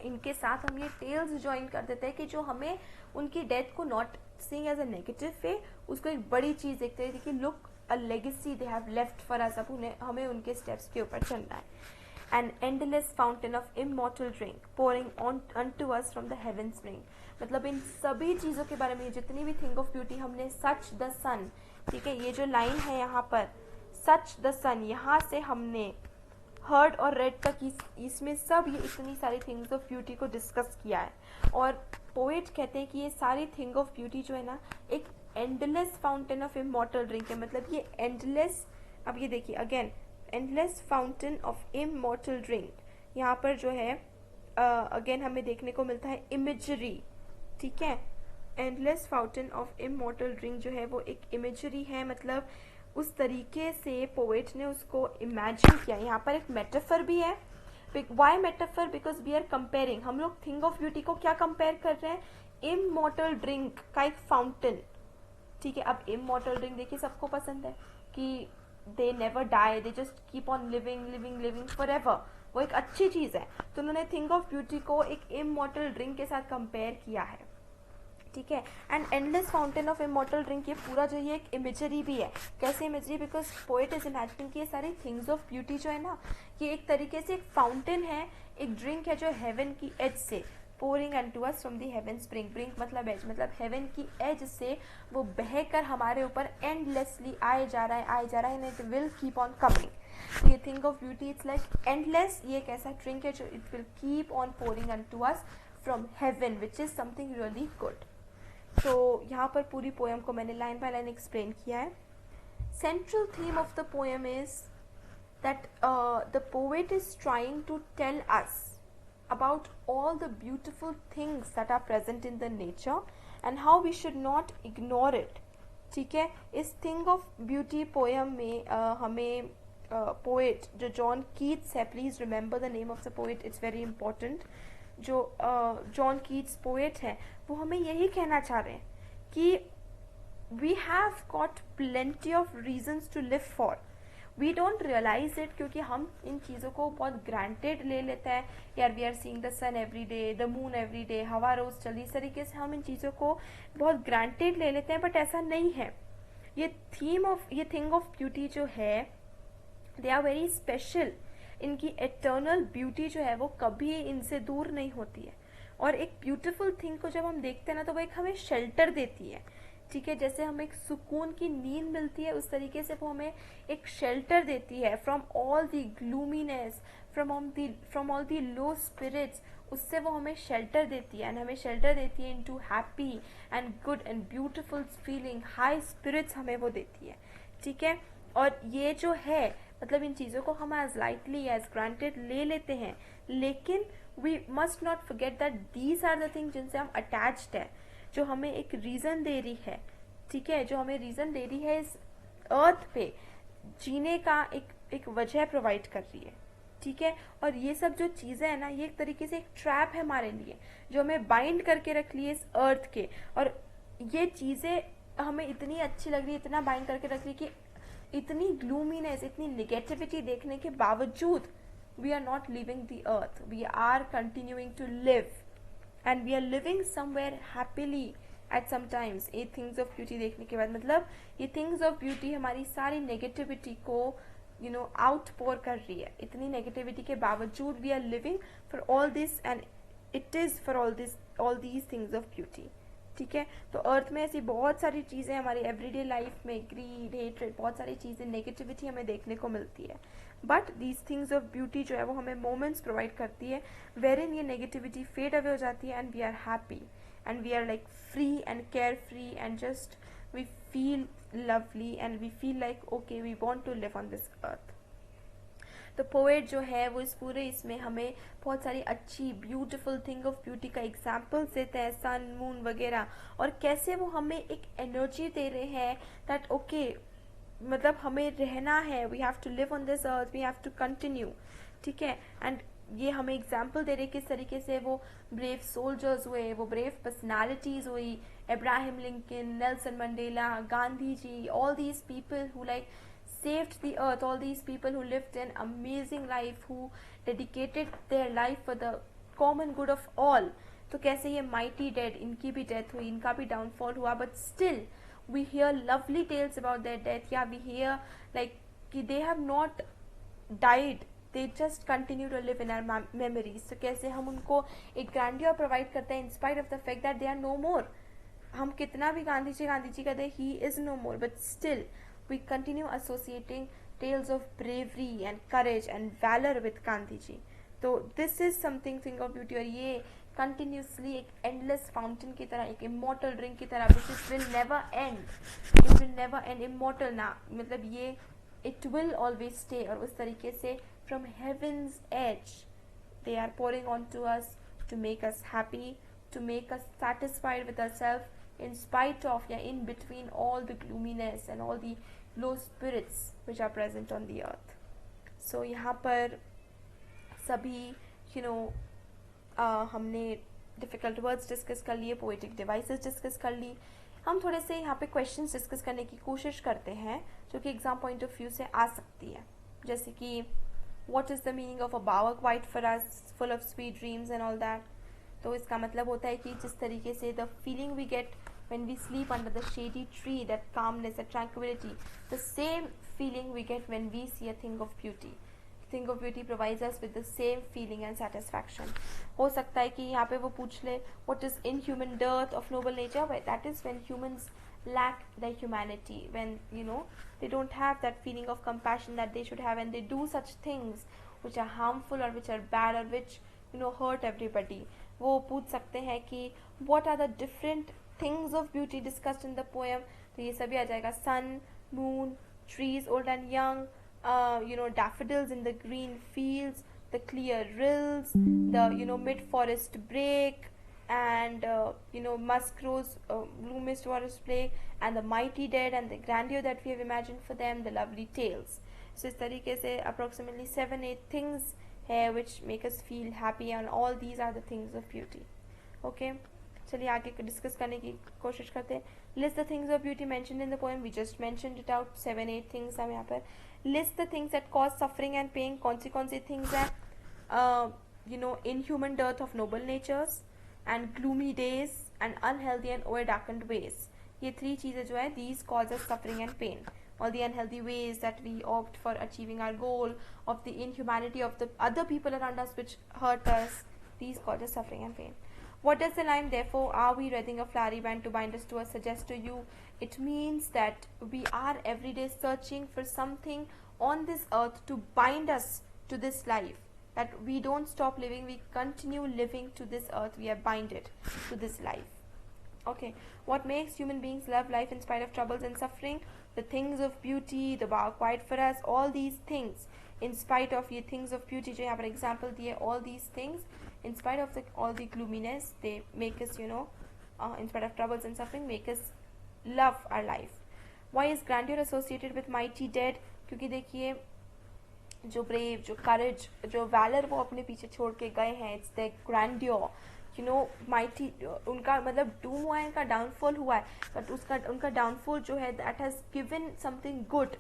इनके साथ हम ये टेल्स ज्वाइन कर देते हैं कि जो हमें उनकी डेथ को not seeing as a negative way, उसको एक बड़ी चीज देखते हैं कि look a legacy they have left for us. अब उन्हें हमें उनके स्टेप्स के ऊपर चलना है. An endless fountain of immortal drink pouring on unto us from the heaven spring. मतलब इन सभी चीज़ों के बारे में जितनी भी थिंग ऑफ ब्यूटी हमने, सच द सन, ठीक है, ये जो लाइन है यहाँ पर, सच द सन, यहाँ से हमने हर्ड और रेड तक इसमें सब ये इतनी सारी थिंग्स ऑफ ब्यूटी को डिस्कस किया है. और पोएट कहते हैं कि ये सारी थिंग ऑफ ब्यूटी जो है ना, एक endless fountain of immortal drink है. मतलब ये एंडलेस, अब ये देखिए again, endless fountain of immortal drink, यहाँ पर जो है अगेन हमें देखने को मिलता है इमेजरी. ठीक है, endless fountain of immortal drink जो है वो एक इमेजरी है. मतलब उस तरीके से पोएट ने उसको इमेजिन किया. यहाँ पर एक मेटाफर भी है. Why metaphor? Because we are comparing, हम लोग थिंग ऑफ ब्यूटी को क्या कंपेयर कर रहे हैं, इमॉर्टल ड्रिंक का एक फाउंटेन. ठीक है, अब इमॉर्टल ड्रिंक देखिए सबको पसंद है कि they never die, they just keep on living living living forever, वो एक अच्छी चीज है. तो उन्होंने थिंग ऑफ ब्यूटी को एक इमॉर्टल ड्रिंक के साथ कंपेयर किया है. ठीक है, and endless fountain of immortal drink, ये पूरा जो ये एक इमेजरी भी है. कैसे imagery? Because poet is imagining कि ये सारी थिंग्स ऑफ ब्यूटी जो है ना, ये एक तरीके से एक फाउंटेन है, एक ड्रिंक है जो हेवन की एज से pouring unto us from the heaven spring. Brink मतलब एज, मतलब हेवन की एज से वो बहकर हमारे ऊपर एंडलेसली आए जा रहा है, and it will keep on coming. ये thing of beauty it's like endless, ये एक ऐसा ड्रिंक है जो it will keep on pouring unto us from heaven, which is something really good. तो यहाँ पर पूरी पोएम को मैंने लाइन बाय लाइन एक्सप्लेन किया है. Central theme of the poem is that the poet is trying to tell us about all the beautiful things that are present in the nature and how we should not ignore it. ठीक है, इस thing of beauty poem में हमें poet जो John Keats है, please remember the name of the poet, it's very important. जो John Keats poet है, वो हमें यही कहना चाह रहे हैं कि we have got plenty of reasons to live for, we don't realise it, क्योंकि हम इन चीज़ों को बहुत ग्रांटेड ले लेते हैं। यार we are seeing the sun every day, the moon every day, हवा रोज चल रही, इस तरीके से हम इन चीज़ों को बहुत ग्रांटेड ले लेते हैं, बट ऐसा नहीं है। ये थिंग ऑफ ब्यूटी जो है, दे आर वेरी स्पेशल। इनकी एटर्नल ब्यूटी जो है वो कभी इनसे दूर नहीं होती है। और एक ब्यूटीफुल थिंग को जब हम देखते हैं ना, तो वो एक हमें शेल्टर देती है, ठीक है। जैसे हमें एक सुकून की नींद मिलती है, उस तरीके से वो हमें एक शेल्टर देती है from all the gloominess, from all the low spirits. उससे वो हमें शेल्टर देती है, एंड हमें शेल्टर देती है into happy and good and beautiful feeling, high spirits हमें वो देती है, ठीक है। और ये जो है, मतलब इन चीज़ों को हम एज लाइटली एज ग्रांटेड ले लेते हैं, लेकिन we must not forget that these are the things जिनसे हम अटैच्ड है, जो हमें एक रीज़न दे रही है, ठीक है, जो हमें रीज़न दे रही है इस अर्थ पे जीने का, एक वजह प्रोवाइड कर रही है, ठीक है। और ये सब जो चीज़ें हैं ना, ये एक तरीके से एक ट्रैप है हमारे लिए, जो हमें बाइंड करके रख ली है इस अर्थ के। और ये चीज़ें हमें इतनी अच्छी लग रही है, इतना बाइंड करके रख रही है कि इतनी ग्लूमीनेस, इतनी निगेटिविटी देखने के बावजूद we are not living the earth, we are continuing to live, and we are living somewhere happily at some times. ये थिंग्स ऑफ ब्यूटी देखने के बाद, मतलब ये थिंग्स ऑफ ब्यूटी हमारी सारी नेगेटिविटी को आउटपोर कर रही है। इतनी नेगेटिविटी के बावजूद we are living for all this, and it is for all these things of beauty, ठीक है। तो अर्थ में ऐसी बहुत सारी चीज़ें हमारी एवरीडे लाइफ में, ग्रीड, हेट्रेड, बहुत सारी चीज़ें, नेगेटिविटी हमें देखने को मिलती है, but these things of beauty जो है वो हमें मोमेंट्स प्रोवाइड करती है वेर इन ये नेगेटिविटी फेड अवे हो जाती है, and we are happy, and we are like free and carefree, and just we feel lovely, and we feel like okay, we want to live on this earth. तो poet जो है वो इस पूरे इसमें हमें बहुत सारी अच्छी ब्यूटीफुल थिंग ऑफ ब्यूटी का एग्जाम्पल्स देते हैं, सन, मून वगैरह, और कैसे वो हमें एक एनर्जी दे रहे हैं दैट ओके, मतलब हमें रहना है, we have to live on this earth, we have to continue, ठीक है। एंड ये हमें एग्जाम्पल दे रहे किस तरीके से वो ब्रेव सोल्जर्स हुए, वो ब्रेव पर्सनालिटीज हुई, Abraham Lincoln, Nelson Mandela, Gandhi ji, all these people who like saved the earth, all these people who lived an amazing life, who dedicated their life for the common good of all. तो कैसे ये mighty dead, इनकी भी death हुई, इनका भी downfall हुआ, but still we hear lovely tales about their death. Yeah, we hear like कि they have not died, they just continue to live in our memories. तो कैसे हम उनको एक ग्रैंडियर प्रोवाइड करते हैं in spite of the fact that they are no more. हम कितना भी गांधी जी कहते हैं, he is no more, but still we continue associating tales of bravery and courage and valor with Gandhi ji. तो this is something thing of beauty, और ये continuously एक endless fountain की तरह, एक immortal drink की तरह, which will never end, it will never end, immortal ना, मतलब ये it will always stay। और उस तरीके से from heaven's edge they are pouring onto us to make us happy, to make us satisfied with ourselves in spite of, या in between all the gloominess and all the low spirits which are present on the earth. So यहाँ पर सभी हमने difficult words discuss कर लिए, poetic devices discuss कर ली। हम थोड़े से यहाँ पे क्वेश्चंस डिस्कस करने की कोशिश करते हैं जो कि एग्जाम पॉइंट ऑफ व्यू से आ सकती है, जैसे कि what is the meaning of a bower quiet for us, full of sweet dreams and all that. तो इसका मतलब होता है कि जिस तरीके से the feeling we get when we sleep under the shady tree, that calmness, that tranquility, the same feeling we get when we see a thing of beauty. Thing of beauty provides us with the same feeling and satisfaction. हो सकता है कि यहाँ पे वो पूछ ले what is inhuman dearth of noble nature, but that is when humans lack their humanity, when they don't have that feeling of compassion that they should have, and they do such things which are harmful or which are bad or which hurt everybody. वो पूछ सकते हैं कि what are the different things of beauty discussed in the poem. तो ये सभी आ जाएगा, sun, moon, trees old and young, daffodils in the green fields, the clear rills, the mid forest break, and musk rose blue mist forest play, and the mighty dead, and the grandeur that we have imagined for them, the lovely tales. So इस तरीके से approximately 7-8 things है which make us feel happy, and all these are the things of beauty. Okay, चलिए आगे discuss करने की कोशिश करते हैं. List the things of beauty mentioned in the poem. We just mentioned it out. 7-8 things हम यहाँ पर. List the things that cause suffering and pain. कौन सी things हैं? Inhuman dearth of noble natures, and gloomy days, and unhealthy and over-darkened ways. ये 3 चीज़ें जो है, these cause us suffering and pain. All the unhealthy ways that we opt for achieving our goal, of the inhumanity of the other people around us which hurt us, these cause us suffering and pain. What does the line, therefore are we wreathing a flowery band to bind us to us, suggest to you? It means that we are every day searching for something on this earth to bind us to this life. That we don't stop living, we continue living to this earth, we are binded to this life. Okay, what makes human beings love life in spite of troubles and suffering? The things of beauty, the bar quiet for us, all these things. In spite of ये things of beauty जो यहाँ पर example दिए, all these things, in spite of all the gloominess, they make us, in spite of troubles and suffering, make us love our life. Why is grandeur associated with mighty dead? क्योंकि देखिए जो brave, जो करेज, जो valour वो अपने पीछे छोड़ के गए हैं, इट्स द ग्रैंडियर, माइटी, उनका मतलब डूम हुआ है, इनका डाउनफॉल हुआ है, बट उनका डाउनफॉल जो है that has given something good,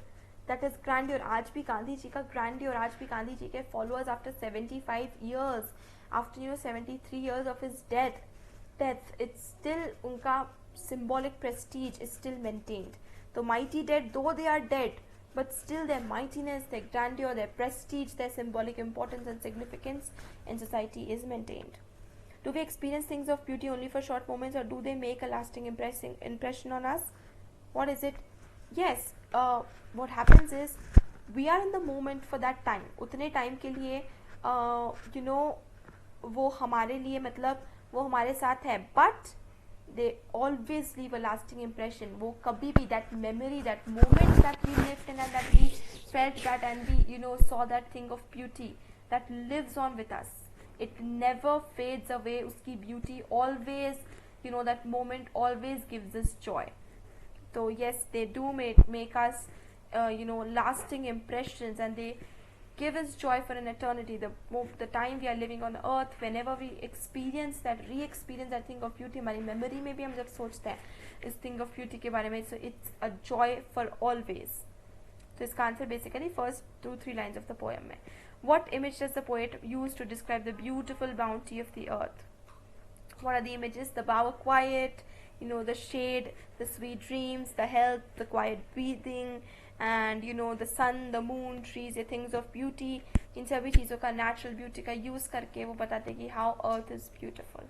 that is grandeur. आज भी गांधी जी का ग्रैंडियर, आज भी गांधी जी के followers after 75 years, after 73 years of his death, it's still उनका symbolic prestige is still maintained. The mighty dead, though they are dead, but still their mightiness, their grandeur, their prestige, their symbolic importance and significance in society is maintained. Do we experience things of beauty only for short moments, or do they make a lasting impression on us? What is it? Yes, what happens is we are in the moment for that time. उतने time के लिए वो हमारे लिए मतलब वो हमारे साथ है, but they always leave a lasting impression. वो कभी भी that memory, that moment that we lived in and that we felt that and we saw that thing of beauty that lives on with us. It never fades away. उसकी beauty always, that moment always gives us joy. So yes, they do make us lasting impressions, and they give us joy for an eternity. The time we are living on earth, whenever we re-experience that thing of beauty, हमारी memory में भी हम जब सोचते हैं इस thing of beauty के बारे में, so it's a joy for always. तो इसका answer basically first 2-3 lines of the poem में. What image does the poet use to describe the beautiful bounty of the earth? What are the images? The bower quiet, the shade, the sweet dreams, the health, the quiet breathing, and the sun, the moon, trees, ये things of beauty. इन सभी चीज़ों का natural beauty का use करके वो बताते हैं कि how earth is beautiful.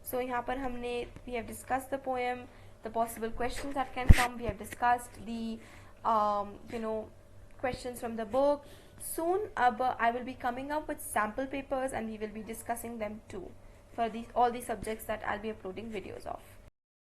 So यहाँ पर हमने we have discussed the poem, the possible questions that can come. We have discussed the questions from the book. Soon I will be coming up with sample papers, and we will be discussing them too for all these subjects that I'll be uploading videos of.